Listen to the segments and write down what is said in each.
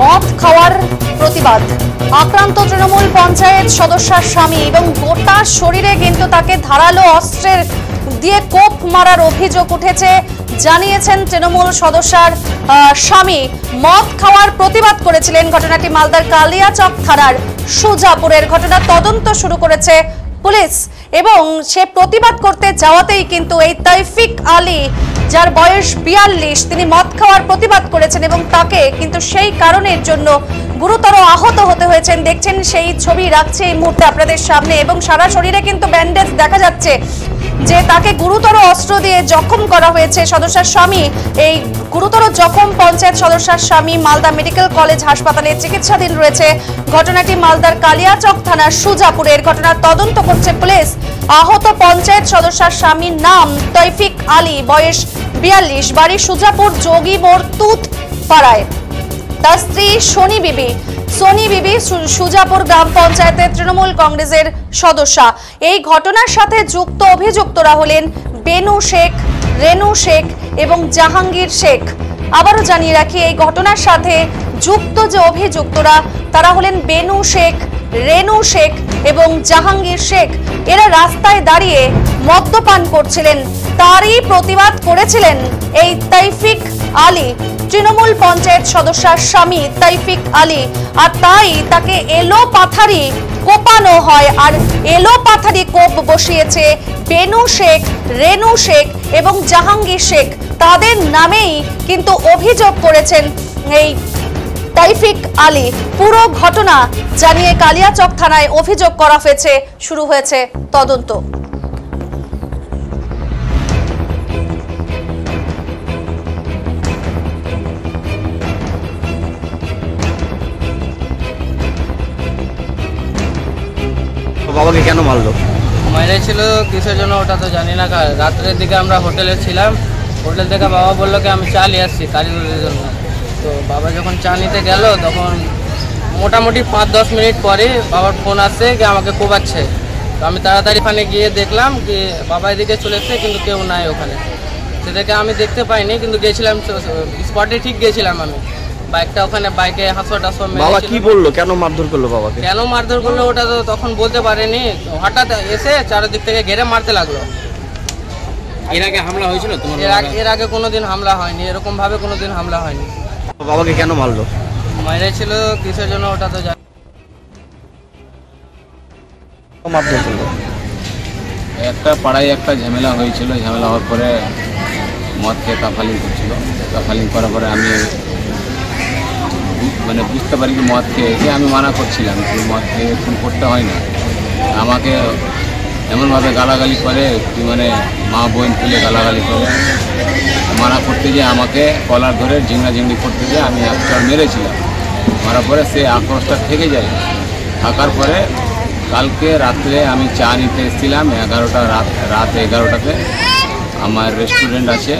মদ খাওয়ার প্রতিবাদ। আক্রান্ত তৃণমূল পঞ্চায়েত সদস্যের স্বামী এবং গোটা শরীরে কিন্তু তাকে ধারালো অস্ত্রের দিয়ে কোপ মারার অভিযোগ উঠেছে। জানিয়েছেন তৃণমূল সদস্যের স্বামী মদ খাওয়ার প্রতিবাদ করেছিলেন। ঘটনাটি মালদার কালিয়াচক থানার সুজাপুরের। ঘটনার তদন্ত শুরু করেছে পুলিশ এবং সে প্রতিবাদ করতে যাওয়াতেই কিন্তু এই তৌফিক আলী, যার বয়স 42, তিনি মদ খাওয়ার প্রতিবাদ করেছেন এবং তাকে কিন্তু সেই কারণের জন্য গুরুতর আহত হতে হয়েছেন। দেখছেন সেই ছবি রাখছে এই মুহূর্তে আপনাদের সামনে এবং সারা শরীরে কিন্তু ব্যান্ডেজ দেখা যাচ্ছে যে তাকে গুরুতর অস্ত্র দিয়ে জখম করা হয়েছে। সদস্যের স্বামী এই গুরুতর জখম পঞ্চায়েত সদস্যের স্বামী মালদা মেডিকেল কলেজ হাসপাতালে চিকিৎসাধীন রয়েছে। ঘটনাটি মালদার কালিয়াচক থানার সুজাপুরের। ঘটনার তদন্ত করছে পুলিশ। আহত পঞ্চায়েত সদস্যের স্বামীর নাম তৌফিক আলী, বয়স 42, বাড়ি সুজাপুর যোগী মোড় তুত পাড়ায়। তার স্ত্রী সোনি বিবি সুজাপুর গ্রাম পঞ্চায়েতের তৃণমূল কংগ্রেসের সদস্যা। এই ঘটনার সাথে যুক্ত অভিযুক্তরা হলেন বেনু শেখ, রেনু শেখ এবং জাহাঙ্গীর শেখ। আবারও জানিয়ে রাখি, এই ঘটনার সাথে যুক্ত যে অভিযুক্তরা তারা হলেন বেনু শেখ, রেনু শেখ এবং জাহাঙ্গীর শেখ। এরা রাস্তায় দাঁড়িয়ে মদ্যপান করছিলেন। তারই প্রতিবাদ করেছিলেন এই তৌফিক আলী, তৃণমূল পঞ্চায়েত সদস্যের স্বামী তৌফিক আলী। আর তাই তাকে এলো পাথারি কোপানো হয়। আর এলো পাথারি কোপ বসিয়েছে বেনু শেখ, রেনু শেখ এবং জাহাঙ্গীর শেখ। তাদের নামেই কিন্তু অভিযোগ করেছেন এই তৌফিক আলী। পুরো ঘটনা জানিয়ে কালিয়াচক থানায় অভিযোগ করা হয়েছে। শুরু হয়েছে তদন্ত। বাবাকে কেন মারলো? মেরেছিল কিসের জন্য ওটা তো জানি না। রাত্রের দিকে আমরা হোটেলে ছিলাম। হোটেল থেকে বাবা বললো কি আমি চা নিয়ে আসছি কালীগঞ্জের জন্য। তো বাবা যখন চা নিতে গেল তখন মোটামুটি 5-10 মিনিট পরে বাবার ফোন আসছে কি আমাকে কোপাচ্ছে। তো আমি তাড়াতাড়ি ওখানে গিয়ে দেখলাম কি বাবা এদিকে চলে এসছে কিন্তু কেউ নাই ওখানে। সেটাকে আমি দেখতে পাইনি কিন্তু গেছিলাম স্পটে, ঠিক গেছিলাম আমি। বাইকটা ওখানে বাইকে হাসপাতাল। বাবা কি বললো, কেন মারধর করলো বাবাকে? কেন মারধর করলো ওটা তো তখন বলতে পারেনি। হঠাৎ এসে চারিদিক থেকে ঘেরে মারতে লাগলো। এর আগে হামলা হয়েছিল তোমার? এর আগে কোনোদিন হামলা হয়নি, এরকম ভাবে কোনোদিন হামলা হয়নি। বাবাকে কেন মারলো? মেরেছিল কিসের জন্য ওটা তো জানি। মারধর করলো একটা পাড়ায় একটা ঝামেলা হয়েছিল। ঝামেলা হওয়ার পরে মদ খেয়ে কাফালিং করছিল। কাফালিং করার পরে আমি বুঝতে পারি কি মদ খেয়ে যে আমি মানা করছিলাম যে মদ খেয়ে এরকম করতে হয় না। আমাকে এমনভাবে গালাগালি করে কি মা বোন তুলে গালাগালি করে মানা করতে গিয়ে আমাকে কলার ধরে ঝিংড়ি করতে গিয়ে আমি একটা মেরেছিলাম। মারার পরে সে আক্রোশটা থেকে যায়। থাকার পরে কালকে রাত্রে আমি চা নিতে এসেছিলাম রাত 11টাতে। আমার রেস্টুরেন্ট আছে,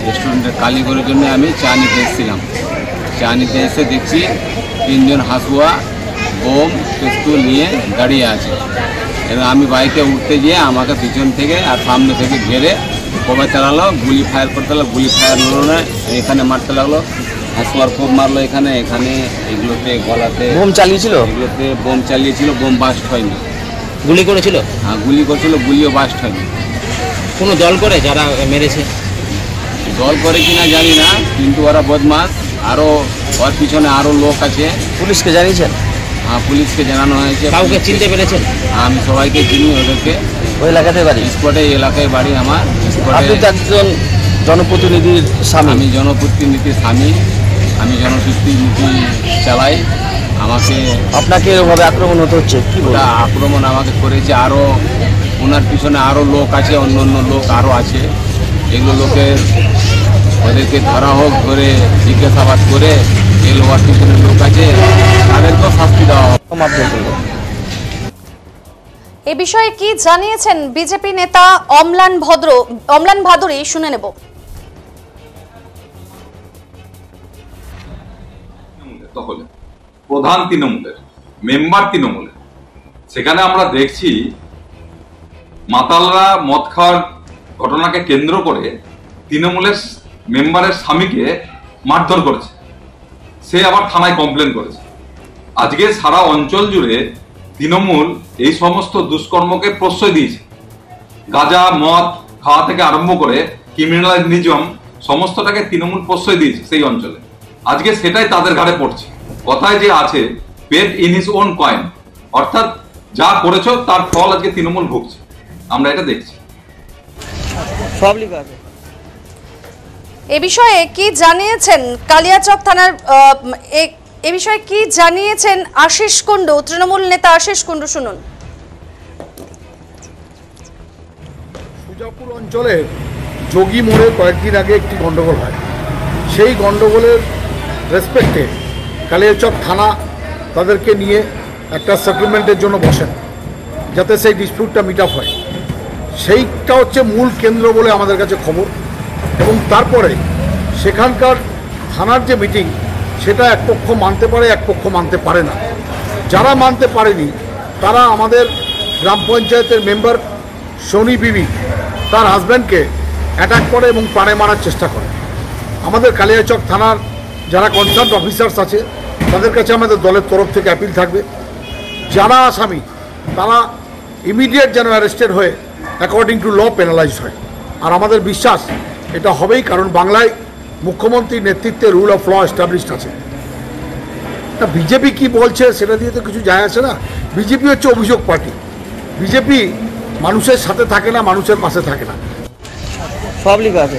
রেস্টুরেন্টের কালীগঞ্জের জন্য আমি চা নিতে এসেছিলাম। চা নিতে এসে দেখছি 3 জন হাসুয়া বোম পিস্তল নিয়ে দাঁড়িয়ে আছে এবং আমি বাইকে উঠতে গিয়ে আমাকে পিছন থেকে আর সামনে থেকে ঘেরে কোপে চালালো, গুলি ফায়ার করতে লাগলো। গুলি ফায়ার হলো না, এখানে মারতে লাগলো। হাসুয়ার কোপ মারলো এখানে এগুলোতে গলাতে বোম চালিয়েছিল। এগুলোতে বোম চালিয়েছিল, বোম বাস্ট হয়নি। গুলি করেছিল? হ্যাঁ গুলি করেছিল, গুলিও বাস্ট হয়নি। কোনো দল করে যারা মেরেছে? দল করে কিনা জানি না, কিন্তু ওরা বদমাস। আরও ওর পিছনে আরও লোক আছে। পুলিশকে জানিয়েছেন? হ্যাঁ পুলিশকে জানানো হয়েছে। কাউকে চিনতে পেরেছেন? আমি সবাইকে চিনি ওদেরকে। ওই এলাকাতে বাড়ি? স্পটে এলাকায় বাড়ি আমার। আপনি তো একজন জনপ্রতিনিধির স্বামী? আমি জনপ্রতিনিধির স্বামী, আমি জনপ্রতিনিধি চালাই। আপনাকে এভাবে আক্রমণ হতে হচ্ছে কি? ওটা আক্রমণ আমাকে করেছে। আরও ওনার পিছনে আরও লোক আছে, অন্য লোক আরও আছে। এগুলো ওদেরকে ধরা হোক, ধরে জিজ্ঞাসাবাদ করে এগুলো ওর পিছনে লোক আছে তাদেরকেও শাস্তি দেওয়া হোক। এ বিষয়ে কি জানিয়েছেন বিজেপি নেতা অম্লান ভাদুরী, শুনে নেব। প্রধান তৃণমূলের মেম্বার তৃণমূলের, সেখানে আমরা দেখছি মাতালরা মদ খাওয়ার ঘটনাকে কেন্দ্র করে তৃণমূলের মেম্বারের স্বামীকে মারধর করেছে। সে আবার থানায় কমপ্লেন করেছে। আজকে সারা অঞ্চল জুড়ে তৃণমূল এই সমস্ত দুষ্কর্মকে প্রশ্রয় দিয়েছে। গাঁজা মদ খাওয়া থেকে আরম্ভ করে ক্রিমিনালিজম সমস্তটাকে তৃণমূল প্রশ্রয় দিয়েছে সেই অঞ্চলে। আজকে সেটাই তাদের ঘাড়ে পড়ছে। কথায় যে আছে paid in his own coin, অর্থাৎ যা করেছো তার ফল আজকে তৃণমূল ভুগছে। আমরা এটা দেখছি। সব লিখা আছে। এ বিষয়ে কি জানিয়েছেন কালিয়াচক থানার এ বিষয়ে কি জানিয়েছেন আশিস কুন্ডু, তৃণমূল নেতা আশিস কুন্ডু? শুনুন। সুজাপুর অঞ্চলের যোগী মোড়ে কয়েকদিন আগে একটি গন্ডগোল হয়। সেই গন্ডগোলের রেসপেক্টে কালিয়াচক থানা তাদেরকে নিয়ে একটা সেটেলমেন্টের জন্য বসেন, যাতে সেই ডিসপিউটটা মিট আপ হয়। সেইটা হচ্ছে মূল কেন্দ্র বলে আমাদের কাছে খবর। এবং তারপরে সেখানকার থানার যে মিটিং, সেটা এক পক্ষ মানতে পারে, এক পক্ষ মানতে পারে না। যারা মানতে পারেনি তারা আমাদের গ্রাম পঞ্চায়েতের মেম্বার সোনি বিবি তার হাজব্যান্ডকে অ্যাটাক করে এবং প্রাণে মারার চেষ্টা করে। আমাদের কালিয়াচক থানার যারা কনসার্ন অফিসার্স আছে তাদের কাছে আমাদের দলের তরফ থেকে অ্যাপিল থাকবে, যারা আসামি তারা ইমিডিয়েট যেন অ্যারেস্টেড হয়ে অ্যাকর্ডিং টু ল পেনালাইজ হয়। আর আমাদের বিশ্বাস এটা হবেই, কারণ বাংলায় মুখ্যমন্ত্রীর নেতৃত্বে রুল অফ ল এস্টাবলিশড আছে। বিজেপি কি বলছে সেটা দিয়ে তো কিছু যায় আসে না। বিজেপি হচ্ছে অভিযোগ পার্টি। বিজেপি মানুষের সাথে থাকে না, মানুষের পাশে থাকে না। সব লিখা আছে।